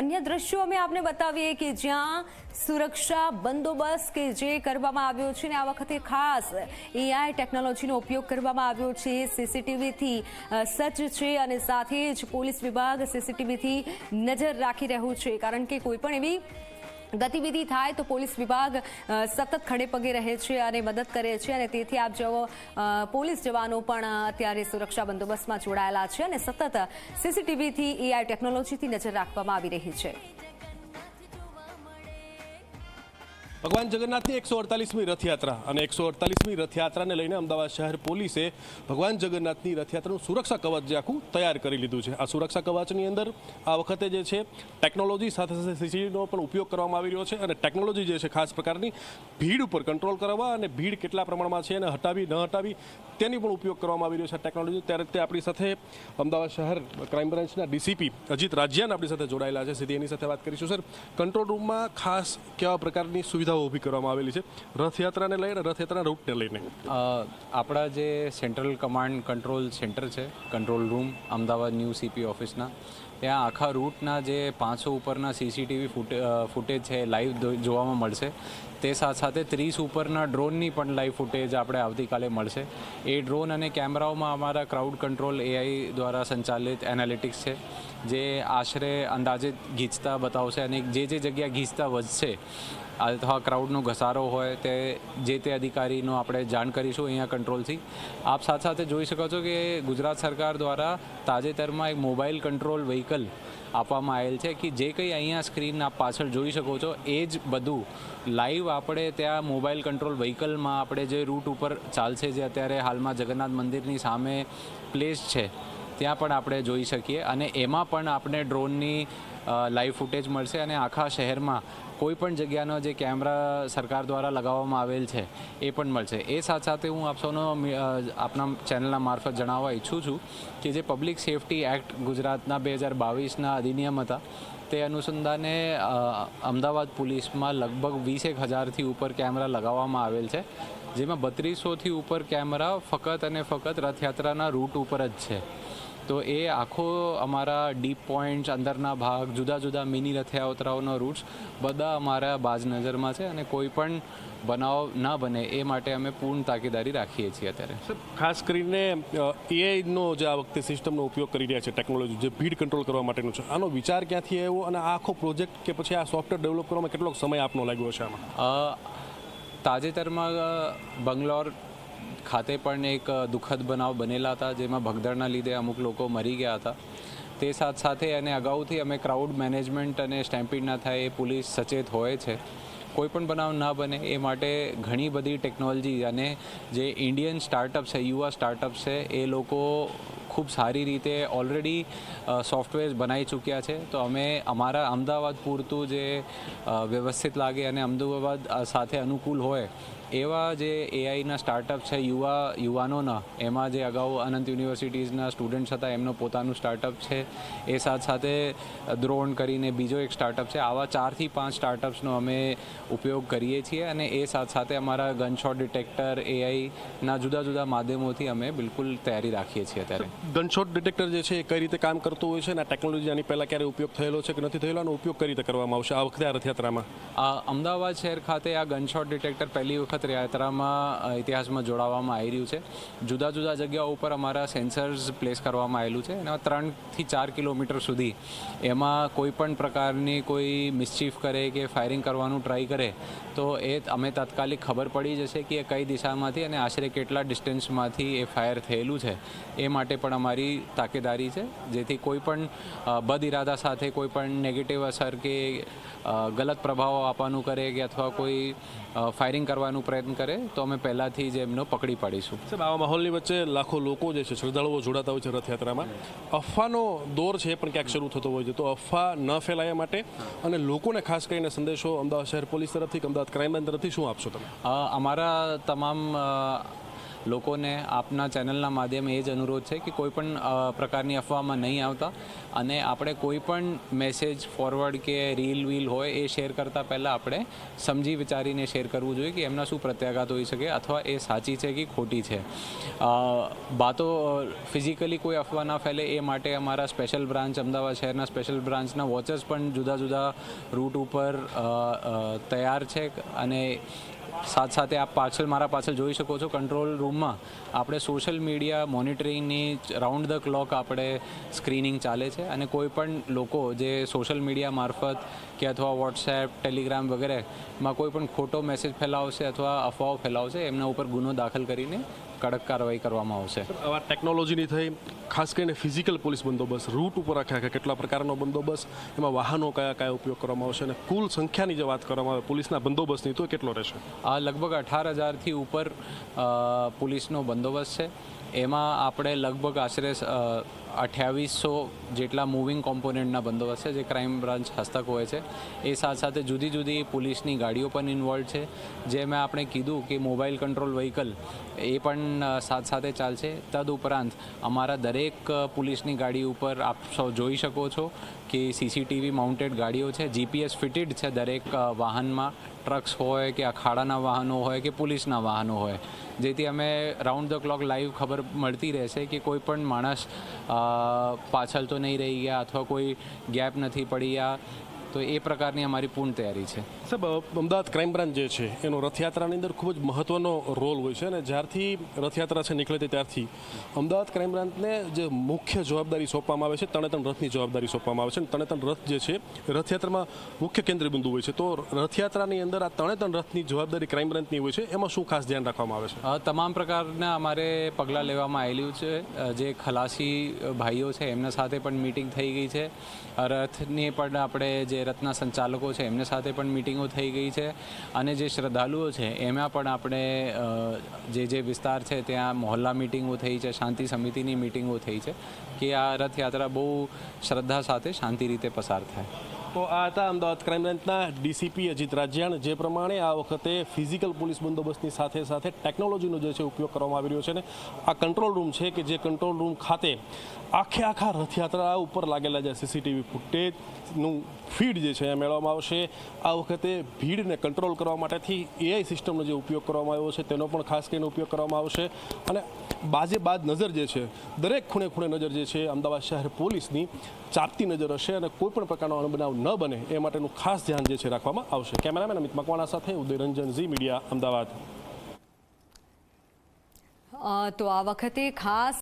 અન્ય દ્રશ્યો અમે આપને બતાવીએ કે જ્યાં સુરક્ષા બંદોબસ્ત કે જે કરવામાં આવ્યો છે ને આ વખતે ખાસ એઆઈ ટેકનોલોજીનો ઉપયોગ કરવામાં આવ્યો છે। સીસીટીવીથી સજ્જ છે અને સાથે જ પોલીસ વિભાગ સીસીટીવીથી નજર રાખી રહ્યું છે, કારણ કે કોઈ પણ એવી ગતિવિધિ થાય તો પોલીસ વિભાગ સતત ખડે પગે રહે છે અને મદદ કરે છે અને તેથી આપ જેવો પોલીસ જવાનો પણ અત્યારે સુરક્ષા બંદોબસ્તમાં જોડાયેલા છે અને સતત સીસીટીવીથી એઆઈ ટેકનોલોજીથી નજર રાખવામાં આવી રહી છે। ભગવાન જગન્નાથની 148મી રથયાત્રા અને 148મી રથયાત્રાને લઈને અમદાવાદ શહેર પોલીસે ભગવાન જગન્નાથની રથયાત્રાનું સુરક્ષા કવચ જે આખું તૈયાર કરી લીધું છે। આ સુરક્ષા કવચની અંદર આ વખતે જે છે ટેકનોલોજી સાથે સાથે સીસીટીવીનો પણ ઉપયોગ કરવામાં આવી રહ્યો છે અને ટેકનોલોજી જે છે ખાસ પ્રકારની ભીડ ઉપર કંટ્રોલ કરવા અને ભીડ કેટલા પ્રમાણમાં છે અને હટાવી ન હટાવી તેની પણ ઉપયોગ કરવામાં આવી રહ્યો છે ટેકનોલોજી। ત્યારે તે આપણી સાથે અમદાવાદ શહેર ક્રાઇમ બ્રાન્ચના ડીસીપી અજીત રાજ્યાન આપણી સાથે જોડાયેલા છે, સીધી એની સાથે વાત કરીશું। સર, કંટ્રોલ રૂમમાં ખાસ કેવા પ્રકારની સુવિધા ઊભી કરવામાં આવેલી છે રથયાત્રાને લઈને, રથયાત્રાના રૂટને લઈને? આપણા જે સેન્ટ્રલ કમાન્ડ કંટ્રોલ સેન્ટર છે, control room Ahmedabad new CP ઓફિસના, ત્યાં આખા રૂટના જે 500 ઉપરના સીસીટીવી ફૂટેજ છે લાઈવ જોવામાં મળશે। તે સાથે સાથે 30 ઉપરના ડ્રોનની પણ લાઈવ ફૂટેજ આપણે આવતીકાલે મળશે। એ ડ્રોન અને કેમેરાઓમાં અમારા ક્રાઉડ કંટ્રોલ એઆઈ દ્વારા સંચાલિત એનાલિટિક્સ છે, જે આશરે અંદાજિત ગીચતા બતાવશે અને જે જગ્યા ગીચતા વધશે અથવા ક્રાઉડનો ઘસારો હોય તે જે તે અધિકારીનો આપણે જાણ કરીશું અહીંયા કંટ્રોલથી। આપ સાથે સાથે જોઈ શકો છો કે ગુજરાત સરકાર દ્વારા તાજેતરમાં એક મોબાઈલ કંટ્રોલ વ્હીકલ આપવામાં આવેલ છે કે જે કંઈ અહીંયા સ્ક્રીન આપ પાછળ જોઈ શકો છો એ જ બધું લાઈવ આપણે ત્યાં મોબાઈલ કંટ્રોલ વ્હીકલમાં આપણે જે રૂટ ઉપર ચાલશે, જે અત્યારે હાલમાં જગન્નાથ મંદિરની સામે પ્લેસ છે ત્યાં પણ આપણે જોઈ શકીએ અને એમાં પણ આપણે ડ્રોનની લાઈવ ફૂટેજ મળશે અને આખા શહેરમાં કોઈ પણ જગ્યાનો જે કેમેરા સરકાર દ્વારા લગાવવામાં આવેલ છે એ પણ મળશે। એ સાથે સાથે હું આપ સૌનો આપના ચેનલના મારફત જણાવવા ઈચ્છું છું કે જે પબ્લિક સેફટી એક્ટ ગુજરાતના 2022ના અધિનિયમ હતા તે અનુસંધાને અમદાવાદ પોલીસમાં લગભગ 20,000થી ઉપર કેમેરા લગાવવામાં આવેલ છે, જેમાં 3200થી ઉપર કેમેરા ફક્ત અને ફક્ત રથયાત્રાના રૂટ ઉપર જ છે। તો એ આખો અમારા ડીપ પોઈન્ટ્સ, અંદરના ભાગ, જુદા જુદા મિની રથયાત્રાઓનો રૂટ્સ બધા અમારા બાજ નજરમાં છે અને કોઈ પણ બનાવ ન બને એ માટે અમે પૂર્ણ તાકીદારી રાખીએ છીએ। અત્યારે ખાસ કરીને એઆઈનો જે આ વખતે સિસ્ટમનો ઉપયોગ કરી રહ્યા છે, ટેકનોલોજી જે ભીડ કંટ્રોલ કરવા માટેનું છે, આનો વિચાર ક્યાંથી આવ્યો અને આ આખો પ્રોજેક્ટ કે પછી આ સોફ્ટવેર ડેવલપ કરવામાં કેટલો સમય આપનો લાગ્યો છે આમાં? તાજેતરમાં બંગલોર ખાતે પણ એક દુઃખદ બનાવ બનેલા હતા, જેમાં ભગદડના લીધે અમુક લોકો મરી ગયા હતા। તે સાથે સાથે અને અગાઉથી અમે ક્રાઉડ મેનેજમેન્ટ અને સ્ટેમ્પીડ ના થાય એ પોલીસ સચેત હોય છે, કોઈ પણ બનાવ ના બને એ માટે ઘણી બધી ટેકનોલોજી અને જે ઇન્ડિયન સ્ટાર્ટઅપ છે, યુવા સ્ટાર્ટઅપ છે, એ લોકો ખૂબ સારી રીતે ઓલરેડી સોફ્ટવેર બનાવી ચૂક્યા છે। તો અમે અમારા અમદાવાદ પૂરતું જે વ્યવસ્થિત લાગે અને અમદાવાદ સાથે અનુકૂળ હોય એવા જે એઆઈના સ્ટાર્ટઅપ છે યુવાનોના, એમાં જે અગાઉ અનંત યુનિવર્સિટીઝના સ્ટુડન્ટ્સ હતા એમનું પોતાનું સ્ટાર્ટઅપ છે, એ સાથે સાથે દ્રોણ કરીને બીજો એક સ્ટાર્ટઅપ છે। આવા 4 થી 5 સ્ટાર્ટઅપ્સનો અમે ઉપયોગ કરીએ છીએ અને એ સાથે સાથે અમારા ગનશોટ ડિટેક્ટર એઆઈના જુદા જુદા માધ્યમોથી અમે બિલકુલ તૈયારી રાખીએ છીએ। અત્યારે ગનશોટ ડિટેક્ટર જે છે એ કઈ રીતે કામ કરતું હોય છે અને ટેકનોલોજી આની પહેલાં ક્યારે ઉપયોગ થયેલો છે કે નથી થયેલો, આનો ઉપયોગ કઈ રીતે કરવામાં આવશે આ વખતે આ રથયાત્રામાં? અમદાવાદ શહેર ખાતે આ ગનશોટ ડિટેક્ટર પહેલી વખત યાત્રામાં ઇતિહાસમાં જોડાવામાં આવી રહ્યું છે। જુદા જુદા જગ્યાઓ ઉપર અમારા સેન્સર્સ પ્લેસ કરવામાં આવેલું છે અને 3 થી 4 કિલોમીટર સુધી એમાં કોઈ પણ પ્રકારની કોઈ મિસચીફ કરે કે ફાયરિંગ કરવાનું ટ્રાય કરે તો એ અમે તાત્કાલિક ખબર પડી જશે કે એ કઈ દિશામાંથી અને આશરે કેટલા ડિસ્ટન્સમાંથી એ ફાયર થયેલું છે। એ માટે પણ અમારી તાકેદારી છે, જેથી કોઈ પણ બદ ઇરાદા સાથે કોઈ પણ નેગેટિવ અસર કે ગલત પ્રભાવ આપવાનું કરે કે અથવા કોઈ ફાયરિંગ કરવાનું પ્રયત્ન કરે તો અમે પહેલાંથી જ એમનો પકડી પાડીશું। સાહેબ, આવા માહોલની વચ્ચે લાખો લોકો જે છે, શ્રદ્ધાળુઓ જોડાતા હોય છે રથયાત્રામાં, અફવાનો દોર છે પણ ક્યાંક શરૂ થતો હોય છે, તો અફવા ન ફેલાય માટે અને લોકોને ખાસ કરીને સંદેશો અમદાવાદ શહેર પોલીસ તરફથી, અમદાવાદ ક્રાઇમ બ્રાન્ચ તરફથી શું આપશો તમે? અમારા તમામ લોકોને આપના ચેનલના માધ્યમે એ જ અનુરોધ છે કે કોઈ પણ પ્રકારની અફવામાં નહીં આવતા અને આપણે કોઈ પણ મેસેજ ફોરવર્ડ કે રીલ વીલ હોય એ શેર કરતાં પહેલાં આપણે સમજી વિચારીને શેર કરવું જોઈએ કે એમના શું પ્રત્યાઘાત હોઈ શકે અથવા એ સાચી છે કે ખોટી છે. બાતો ફિઝિકલી કોઈ અફવા ના ફેલે એ માટે અમારા સ્પેશિયલ બ્રાન્ચ અમદાવાદ શહેરના સ્પેશિયલ બ્રાન્ચના વોચર્સ પણ જુદા જુદા રૂટ ઉપર તૈયાર છે. અને સાથે આપ મારા પાછળ જોઈ શકો છો કંટ્રોલ રૂમમાં આપણે સોશિયલ મીડિયા મોનિટરિંગની રાઉન્ડ ધ ક્લોક આપણે સ્ક્રીનિંગ ચાલે છે. અને કોઈ પણ લોકો જે સોશિયલ મીડિયા મારફત કે અથવા વોટ્સએપ ટેલિગ્રામ વગેરેમાં કોઈ પણ ખોટો મેસેજ ફેલાવશે અથવા અફવાઓ ફેલાવશે એમના ઉપર ગુનો દાખલ કરીને કડક કાર્યવાહી કરવામાં આવશે. આવા ટેકનોલોજીની થઈ ખાસ કરીને ફિઝિકલ પોલીસ બંદોબસ્ત રૂટ ઉપર આખા કેટલા પ્રકારનો બંદોબસ્ત, એમાં વાહનો કયા ઉપયોગ કરવામાં આવશે અને કુલ સંખ્યાની જે વાત કરવામાં આવે પોલીસના બંદોબસ્તની તો કેટલો રહેશે? આ લગભગ 18,000થી ઉપર પોલીસનો બંદોબસ્ત છે. એમાં આપણે લગભગ આશરે 2800 જેટલા મૂવિંગ કોમ્પોનન્ટના બંદોબસ્ત છે જે ક્રાઇમ બ્રાન્ચ હસ્તક હોય છે. એ સાથે જુદી જુદી પોલીસની ગાડીઓ પણ ઇન્વોલ્વ છે. જે મેં આપણે કીધું કે મોબાઈલ કંટ્રોલ વ્હીકલ એ પણ સાથે ચાલશે. તદુપરાંત અમારા દરેક પોલીસની ગાડી ઉપર આપ સૌ જોઈ શકો છો કે સીસીટીવી માઉન્ટેડ ગાડીઓ છે. જીપીએસ ફિટેડ છે દરેક વાહનમાં, ટ્રક્સ હોય કે અખાડાના વાહનો હોય કે પોલીસના વાહનો હોય, જેથી અમે રાઉન્ડ ધ ક્લોક લાઈવ ખબર મળતી રહેશે કે કોઈ પણ માણસ પાછળ તો નહીં રહી ગયા અથવા કોઈ ગેપ નથી પડી ગયા. તો એ પ્રકારની અમારી પૂર્ણ તૈયારી છે. સાહેબ, અમદાવાદ ક્રાઇમ બ્રાન્ચ જે છે એનો રથયાત્રાની અંદર ખૂબ જ મહત્ત્વનો રોલ હોય છે. અને જ્યારથી રથયાત્રા છે નીકળે ત્યારથી અમદાવાદ ક્રાઇમ બ્રાન્ચને જે મુખ્ય જવાબદારી સોંપવામાં આવે છે તરણેતર રથની જવાબદારી સોંપવામાં આવે છે. અને તરણેતર રથ જે છે રથયાત્રામાં મુખ્ય કેન્દ્ર બિંદુ હોય છે. તો રથયાત્રાની અંદર આ તરણેતર રથની જવાબદારી ક્રાઇમ બ્રાન્ચની હોય છે. એમાં શું ખાસ ધ્યાન રાખવામાં આવે છે? તમામ પ્રકારના અમારે પગલાં લેવામાં આવેલું છે. જે ખલાસી ભાઈઓ છે એમના સાથે પણ મીટિંગ થઈ ગઈ છે. રથની પણ આપણે જે રથના સંચાલકો છે એમની સાથે પણ મિટિંગો થઈ ગઈ છે. અને જે શ્રદ્ધાળુઓ છે એમાં પણ આપણે જે વિસ્તાર છે ત્યાં મોહલ્લા મિટિંગો થઈ છે, શાંતિ સમિતિની મિટિંગો થઈ છે કે આ રથયાત્રા બહુ શ્રદ્ધા સાથે શાંતિ રીતે પસાર થાય. તો આ હતા અમદાવાદ ક્રાઇમ બ્રાન્ચના ડીસીપી અજીત રાજ્યાણ, જે પ્રમાણે આ વખતે ફિઝિકલ પોલીસ બંદોબસ્તની સાથે ટેકનોલોજીનો જે છે ઉપયોગ કરવામાં આવી રહ્યો છે. ને આ કંટ્રોલ રૂમ છે કે જે કંટ્રોલ રૂમ ખાતે આખા રથયાત્રા ઉપર લાગેલા જે સીસીટીવી ફૂટેજનું ફીડ જે છે એ મેળવવામાં આવશે. આ વખતે ભીડને કંટ્રોલ કરવા માટેથી એઆઈ સિસ્ટમનો જે ઉપયોગ કરવામાં આવ્યો છે તેનો પણ ખાસ કરીને ઉપયોગ કરવામાં આવશે. અને બાદ નજર જે છે દરેક ખૂણે નજર જે છે અમદાવાદ શહેર પોલીસની ચાપતી નજર હશે અને કોઈ પણ પ્રકારનો અણબનાવ ન બને એ માટેનું ખાસ ધ્યાન જે છે રાખવામાં આવશે. કેમેરામેન અમિત મકવાણા સાથે ઉદયરંજન, ઝી મીડિયા, અમદાવાદ. તો આ વખતે ખાસ